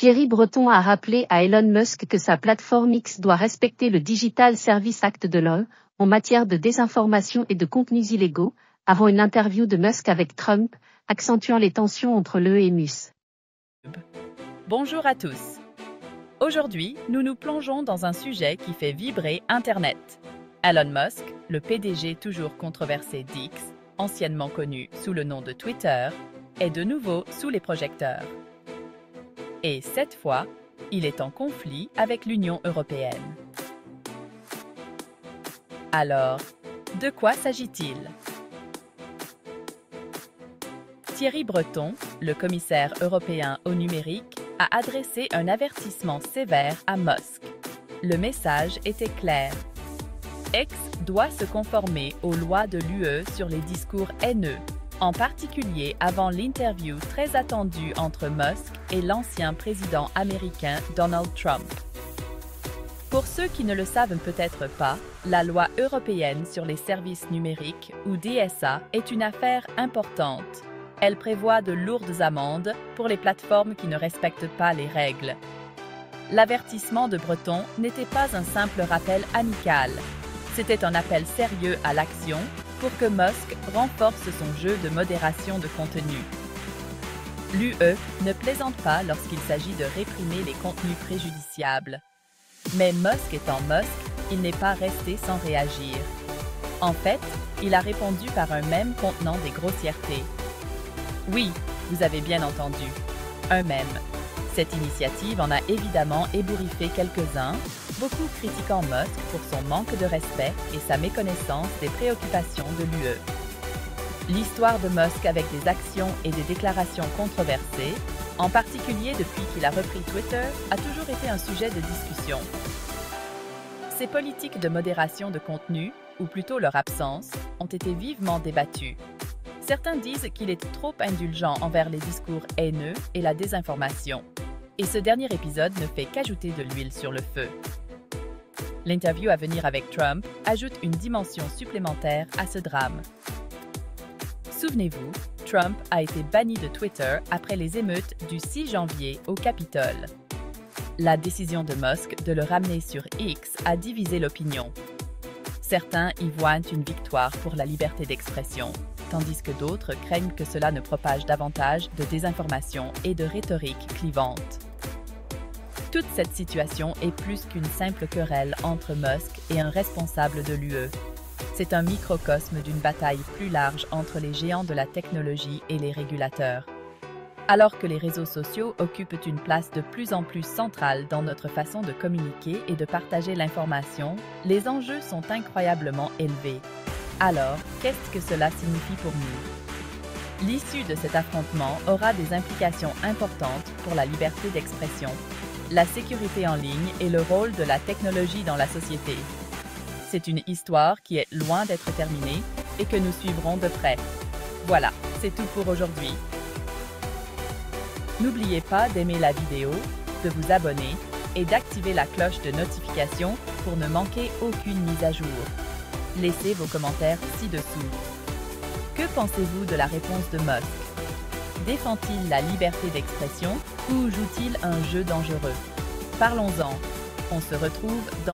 Thierry Breton a rappelé à Elon Musk que sa plateforme X doit respecter le Digital Services Act de l'UE en matière de désinformation et de contenus illégaux, avant une interview de Musk avec Trump, accentuant les tensions entre l'UE et Mus. Bonjour à tous. Aujourd'hui, nous nous plongeons dans un sujet qui fait vibrer Internet. Elon Musk, le PDG toujours controversé d'X, anciennement connu sous le nom de Twitter, est de nouveau sous les projecteurs. Et cette fois, il est en conflit avec l'Union européenne. Alors, de quoi s'agit-il? Thierry Breton, le commissaire européen au numérique, a adressé un avertissement sévère à Musk. Le message était clair. X doit se conformer aux lois de l'UE sur les discours haineux, en particulier avant l'interview très attendue entre Musk et l'ancien président américain Donald Trump. Pour ceux qui ne le savent peut-être pas, la loi européenne sur les services numériques, ou DSA, est une affaire importante. Elle prévoit de lourdes amendes pour les plateformes qui ne respectent pas les règles. L'avertissement de Breton n'était pas un simple rappel amical. C'était un appel sérieux à l'action pour que Musk renforce son jeu de modération de contenu. L'UE ne plaisante pas lorsqu'il s'agit de réprimer les contenus préjudiciables. Mais Musk étant Musk, il n'est pas resté sans réagir. En fait, il a répondu par un mème contenant des grossièretés. Oui, vous avez bien entendu, un mème. Cette initiative en a évidemment ébouriffé quelques-uns, beaucoup critiquant Musk pour son manque de respect et sa méconnaissance des préoccupations de l'UE. L'histoire de Musk avec des actions et des déclarations controversées, en particulier depuis qu'il a repris Twitter, a toujours été un sujet de discussion. Ces politiques de modération de contenu, ou plutôt leur absence, ont été vivement débattues. Certains disent qu'il est trop indulgent envers les discours haineux et la désinformation. Et ce dernier épisode ne fait qu'ajouter de l'huile sur le feu. L'interview à venir avec Trump ajoute une dimension supplémentaire à ce drame. Souvenez-vous, Trump a été banni de Twitter après les émeutes du 6 janvier au Capitole. La décision de Musk de le ramener sur X a divisé l'opinion. Certains y voient une victoire pour la liberté d'expression, tandis que d'autres craignent que cela ne propage davantage de désinformation et de rhétorique clivante. Toute cette situation est plus qu'une simple querelle entre Musk et un responsable de l'UE. C'est un microcosme d'une bataille plus large entre les géants de la technologie et les régulateurs. Alors que les réseaux sociaux occupent une place de plus en plus centrale dans notre façon de communiquer et de partager l'information, les enjeux sont incroyablement élevés. Alors, qu'est-ce que cela signifie pour nous? L'issue de cet affrontement aura des implications importantes pour la liberté d'expression, la sécurité en ligne et le rôle de la technologie dans la société. C'est une histoire qui est loin d'être terminée et que nous suivrons de près. Voilà, c'est tout pour aujourd'hui. N'oubliez pas d'aimer la vidéo, de vous abonner et d'activer la cloche de notification pour ne manquer aucune mise à jour. Laissez vos commentaires ci-dessous. Que pensez-vous de la réponse de Musk? Défend-il la liberté d'expression ou joue-t-il un jeu dangereux? Parlons-en. On se retrouve dans